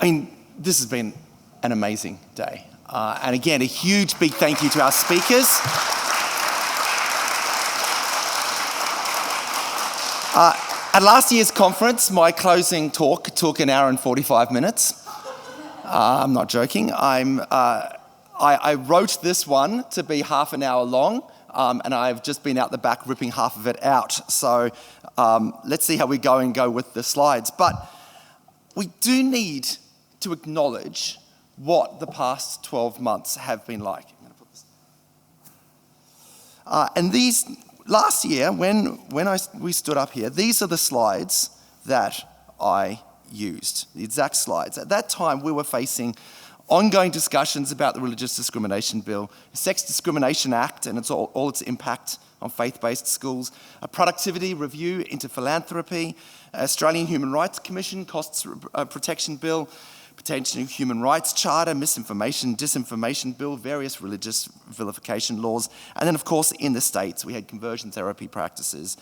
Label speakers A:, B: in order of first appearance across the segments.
A: This has been an amazing day. And again, a huge big thank you to our speakers. At last year's conference, my closing talk took 1 hour and 45 minutes. I'm not joking. I wrote this one to be half an hour long, and I've just been out the back ripping half of it out. So let's see how we go with the slides. But we do need to acknowledge what the past 12 months have been like. I'm going to put this. And these, last year, when we stood up here, these are the slides that I used, the exact slides. At that time, we were facing ongoing discussions about the Religious Discrimination Bill, the Sex Discrimination Act and all its impact on faith-based schools, a productivity review into philanthropy, Australian Human Rights Commission Costs Protection Bill, potential human rights charter, misinformation, disinformation bill, various religious vilification laws, and then of course in the States we had conversion therapy practices,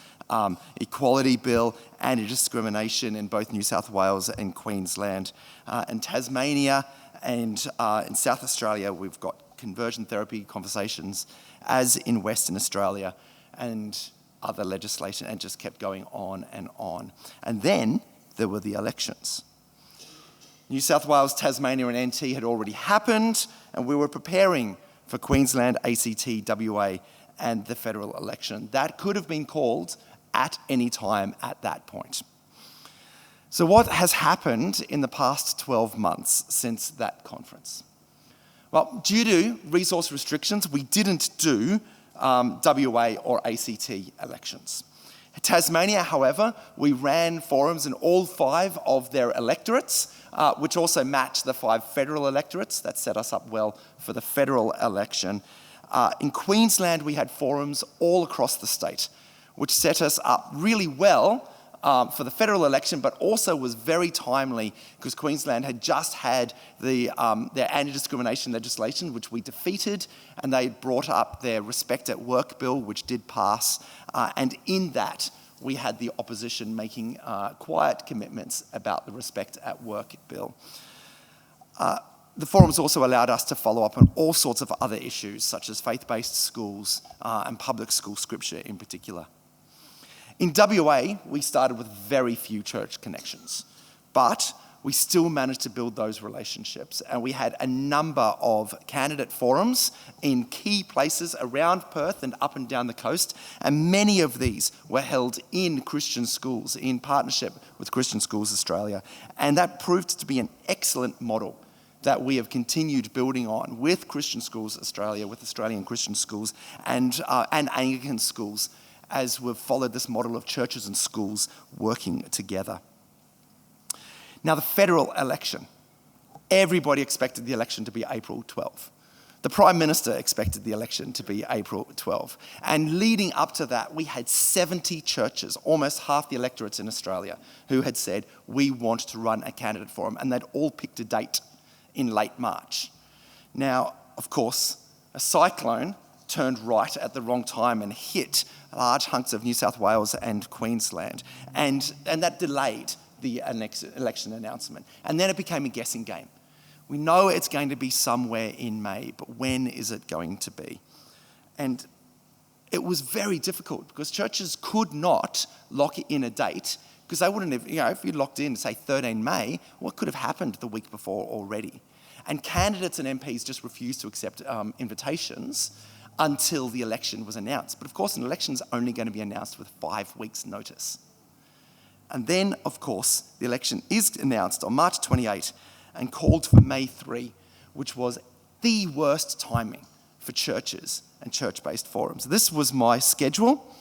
A: equality bill, anti-discrimination in both New South Wales and Queensland, and Tasmania, and in South Australia we've got conversion therapy conversations, as in Western Australia, and other legislation, and just kept going on and on. And then there were the elections. New South Wales, Tasmania and NT had already happened, and we were preparing for Queensland, ACT, WA and the federal election. That could have been called at any time at that point. So what has happened in the past 12 months since that conference? Well, due to resource restrictions, we didn't do WA or ACT elections. Tasmania, however, we ran forums in all 5 of their electorates, which also matched the 5 federal electorates. That set us up well for the federal election. In Queensland, we had forums all across the state, which set us up really well for the federal election, but also was very timely because Queensland had just had their anti-discrimination legislation, which we defeated, and they brought up their Respect at Work bill, which did pass, and in that we had the opposition making quiet commitments about the Respect at Work bill. The forums also allowed us to follow up on all sorts of other issues, such as faith-based schools and public school scripture in particular. In WA, we started with very few church connections, but we still managed to build those relationships, and we had a number of candidate forums in key places around Perth and up and down the coast, and many of these were held in Christian schools in partnership with Christian Schools Australia, and that proved to be an excellent model that we have continued building on with Christian Schools Australia, with Australian Christian schools and Anglican schools, as we've followed this model of churches and schools working together. Now, the federal election. Everybody expected the election to be April 12. The Prime Minister expected the election to be April 12. And leading up to that, we had 70 churches, almost half the electorates in Australia, who had said, we want to run a candidate forum, and they'd all picked a date in late March. Now, of course, a cyclone turned right at the wrong time and hit large hunks of New South Wales and Queensland. And that delayed the election announcement. And then it became a guessing game. We know it's going to be somewhere in May, but when is it going to be? And it was very difficult because churches could not lock in a date because they wouldn't have, if you locked in, say, 13 May, what could have happened the week before already? And candidates and MPs just refused to accept invitations until the election was announced. But of course, an election is only going to be announced with 5 weeks' notice. And then, of course, the election is announced on March 28 and called for May 3, which was the worst timing for churches and church-based forums. This was my schedule.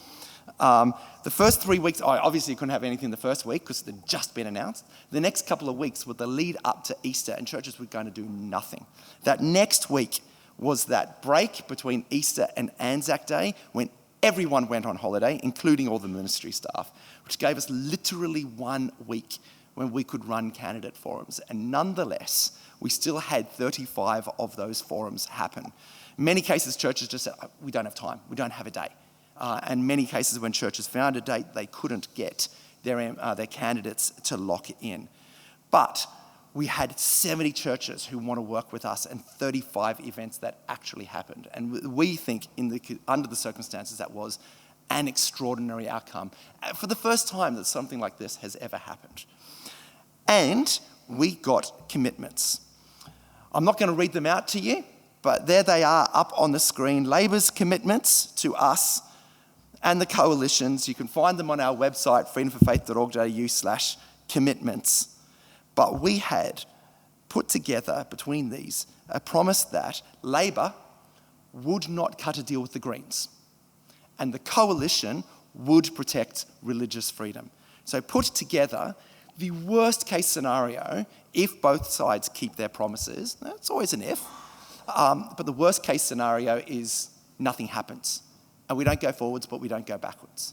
A: The first 3 weeks, I obviously couldn't have anything the first week because it had just been announced. The next couple of weeks were the lead up to Easter, and churches were going to do nothing. That next week was that break between Easter and Anzac Day when everyone went on holiday, including all the ministry staff, which gave us literally 1 week when we could run candidate forums. And nonetheless, we still had 35 of those forums happen. In many cases, churches just said, we don't have time, we don't have a day. And many cases when churches found a date, they couldn't get their candidates to lock in. But we had 70 churches who want to work with us and 35 events that actually happened. And we think, under the circumstances, that was an extraordinary outcome. For the first time that something like this has ever happened. And we got commitments. I'm not going to read them out to you, but there they are up on the screen. Labor's commitments to us and the coalitions. You can find them on our website, freedomforfaith.org.au/commitments. But we had put together between these a promise that Labor would not cut a deal with the Greens and the coalition would protect religious freedom. So put together the worst case scenario, if both sides keep their promises, it's always an if, but the worst case scenario is nothing happens. And we don't go forwards, but we don't go backwards.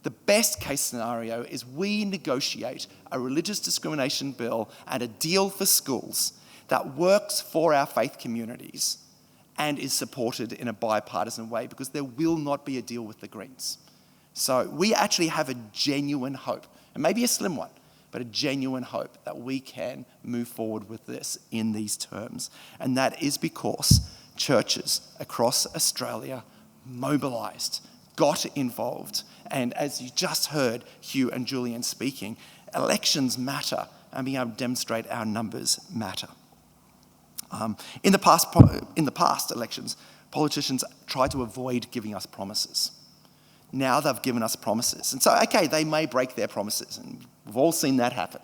A: The best case scenario is we negotiate a religious discrimination bill and a deal for schools that works for our faith communities and is supported in a bipartisan way, because there will not be a deal with the Greens. So we actually have a genuine hope, and maybe a slim one, but a genuine hope that we can move forward with this in these terms. And that is because churches across Australia mobilised, got involved, and as you just heard Hugh and Julian speaking, elections matter, and being able to demonstrate our numbers matter. In the past elections, politicians tried to avoid giving us promises. Now they've given us promises. And so, okay, they may break their promises, and we've all seen that happen.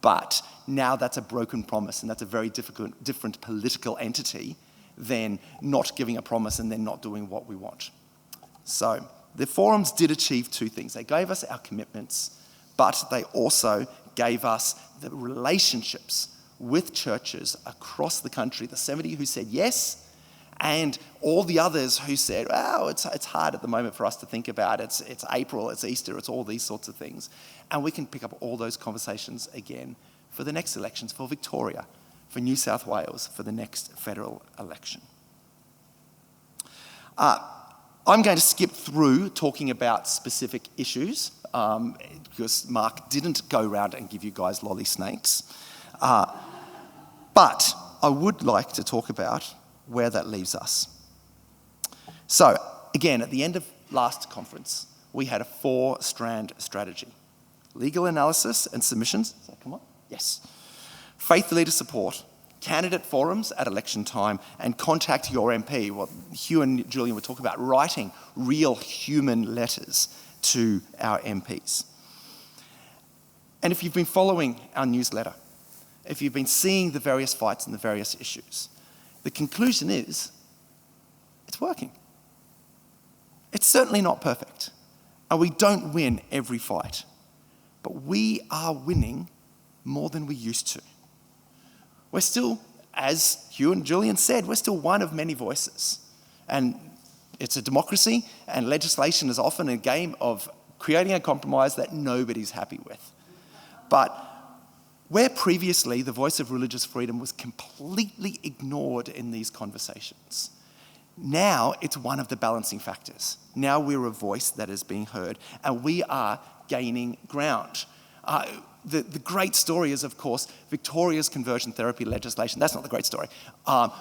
A: But now that's a broken promise, and that's a very different political entity than not giving a promise and then not doing what we want. So the forums did achieve two things. They gave us our commitments, but they also gave us the relationships with churches across the country, the 70 who said yes, and all the others who said, oh, it's hard at the moment for us to think about. It's April, it's Easter, it's all these sorts of things. And we can pick up all those conversations again for the next elections, for Victoria, for New South Wales, for the next federal election. I'm going to skip through talking about specific issues because Mark didn't go around and give you guys lolly snakes. But I would like to talk about where that leaves us. So, again, at the end of last conference, we had a 4-strand strategy. Legal analysis and submissions. Does that come on? Yes. Faith leader support, candidate forums at election time, and contact your MP. What Hugh and Julian were talking about, writing real human letters to our MPs. And if you've been following our newsletter, if you've been seeing the various fights and the various issues, the conclusion is, it's working. It's certainly not perfect, and we don't win every fight, but we are winning more than we used to. We're still, as Hugh and Julian said, we're still one of many voices. And it's a democracy, and legislation is often a game of creating a compromise that nobody's happy with. But where previously the voice of religious freedom was completely ignored in these conversations, now it's one of the balancing factors. Now we're a voice that is being heard, and we are gaining ground. The great story is, of course, Victoria's conversion therapy legislation. That's not the great story,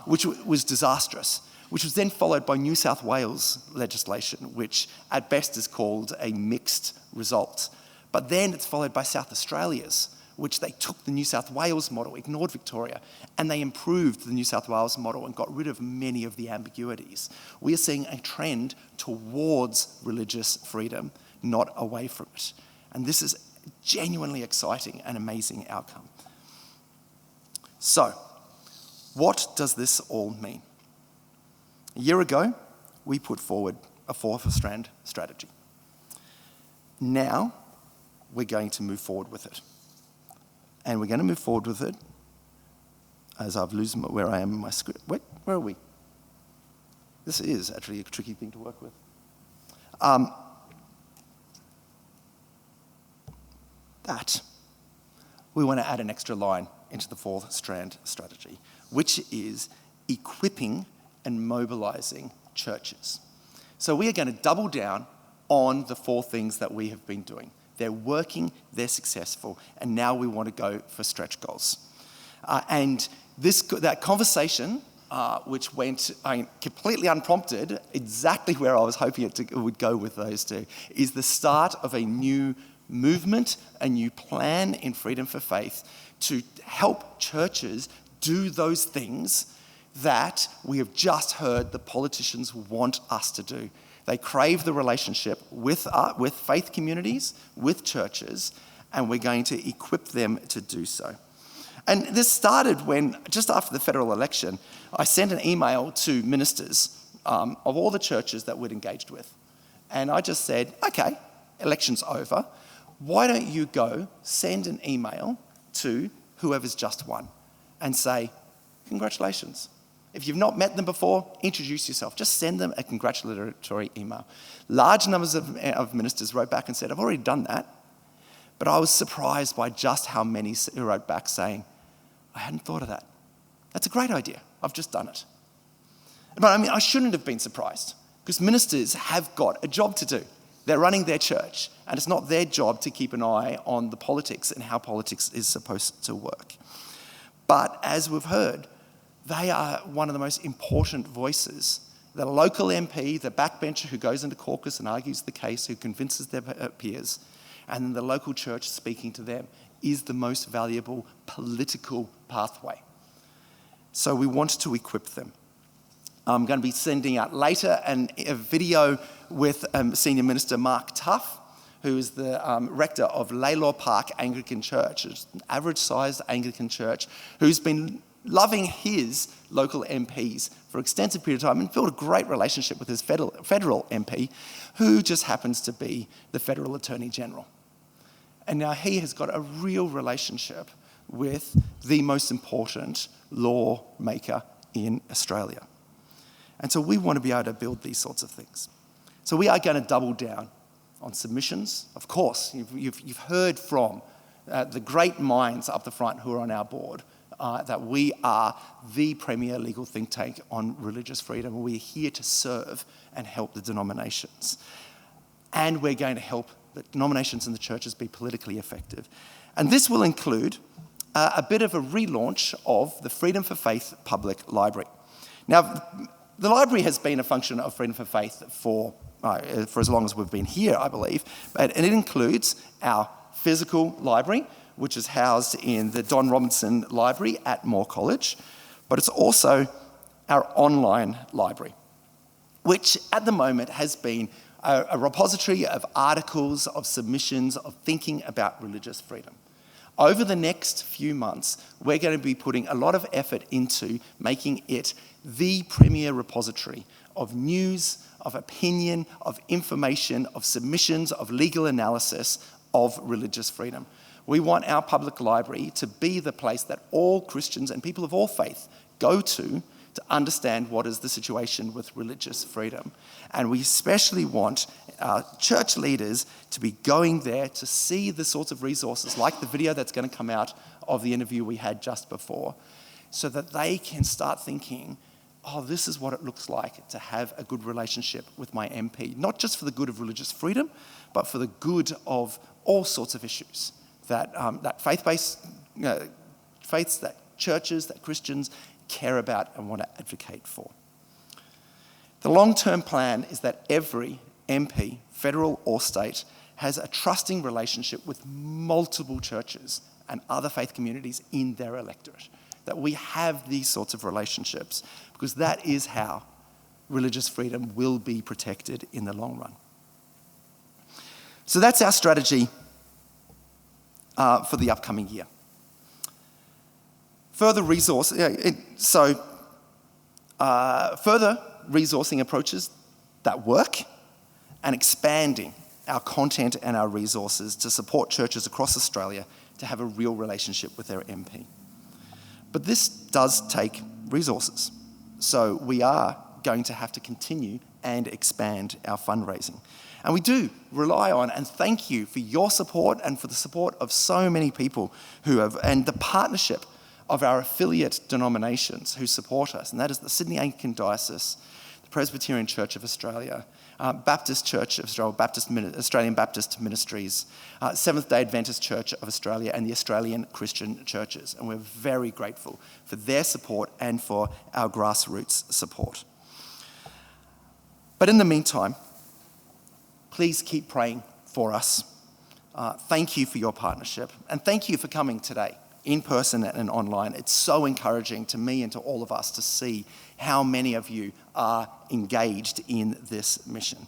A: which was disastrous, which was then followed by New South Wales legislation, which at best is called a mixed result. But then it's followed by South Australia's, which they took the New South Wales model, ignored Victoria, and they improved the New South Wales model and got rid of many of the ambiguities. We are seeing a trend towards religious freedom, not away from it. And this is genuinely exciting and amazing outcome. So, what does this all mean? A year ago, we put forward a 4-strand strategy. Now, we're going to move forward with it. And we're going to move forward with it, as I've lost where I am in my script. Where are we? This is actually a tricky thing to work with. We want to add an extra line into the 4-strand strategy, which is equipping and mobilising churches. So we are going to double down on the 4 things that we have been doing. They're working, they're successful, and now we want to go for stretch goals. And that conversation, which went completely unprompted, exactly where I was hoping it would go with those two, is the start of a new movement, a new plan in Freedom for Faith to help churches do those things that we have just heard the politicians want us to do. They crave the relationship with faith communities, with churches, and we're going to equip them to do so. And this started when, just after the federal election, I sent an email to ministers of all the churches that we'd engaged with. And I just said, okay, election's over. Why don't you go send an email to whoever's just won and say, congratulations. If you've not met them before, introduce yourself. Just send them a congratulatory email. Large numbers of ministers wrote back and said, I've already done that. But I was surprised by just how many wrote back saying, I hadn't thought of that. That's a great idea. I've just done it. But I shouldn't have been surprised because ministers have got a job to do. They're running their church, and it's not their job to keep an eye on the politics and how politics is supposed to work. But as we've heard, they are one of the most important voices. The local MP, the backbencher who goes into caucus and argues the case, who convinces their peers, and the local church speaking to them is the most valuable political pathway. So we want to equip them. I'm going to be sending out later a video with Senior Minister Mark Tuff, who is the rector of Laylaw Park Anglican Church, an average-sized Anglican church, who's been loving his local MPs for an extensive period of time and built a great relationship with his federal MP, who just happens to be the Federal Attorney General. And now he has got a real relationship with the most important lawmaker in Australia. And so we want to be able to build these sorts of things. So we are going to double down on submissions. Of course, you've heard from the great minds up the front who are on our board that we are the premier legal think tank on religious freedom. We're here to serve and help the denominations. And we're going to help the denominations and the churches be politically effective. And this will include a bit of a relaunch of the Freedom for Faith Public Library. Now, the library has been a function of Freedom for Faith for as long as we've been here, I believe. And it includes our physical library, which is housed in the Don Robinson Library at Moore College, but it's also our online library, which at the moment has been a repository of articles, of submissions, of thinking about religious freedom. Over the next few months, we're going to be putting a lot of effort into making it the premier repository of news, of opinion, of information, of submissions, of legal analysis of religious freedom. We want our public library to be the place that all Christians and people of all faith go to understand what is the situation with religious freedom. And we especially want our church leaders to be going there to see the sorts of resources like the video that's going to come out of the interview we had just before, so that they can start thinking, oh, this is what it looks like to have a good relationship with my MP, not just for the good of religious freedom, but for the good of all sorts of issues that faith-based faiths, that churches, that Christians care about and want to advocate for. The long-term plan is that every MP, federal or state, has a trusting relationship with multiple churches and other faith communities in their electorate. That we have these sorts of relationships, because that is how religious freedom will be protected in the long run. So that's our strategy for the upcoming year. Further resourcing approaches that work, and expanding our content and our resources to support churches across Australia to have a real relationship with their MP. But this does take resources. So we are going to have to continue and expand our fundraising. And we do rely on and thank you for your support and for the support of so many people who have, and the partnership of our affiliate denominations who support us, and that is the Sydney Anglican Diocese, the Presbyterian Church of Australia, Baptist Church of Australia, Australian Baptist Ministries, Seventh-day Adventist Church of Australia, and the Australian Christian Churches. And we're very grateful for their support and for our grassroots support. But in the meantime, please keep praying for us. Thank you for your partnership, and thank you for coming today, in person and online. It's so encouraging to me and to all of us to see how many of you are engaged in this mission.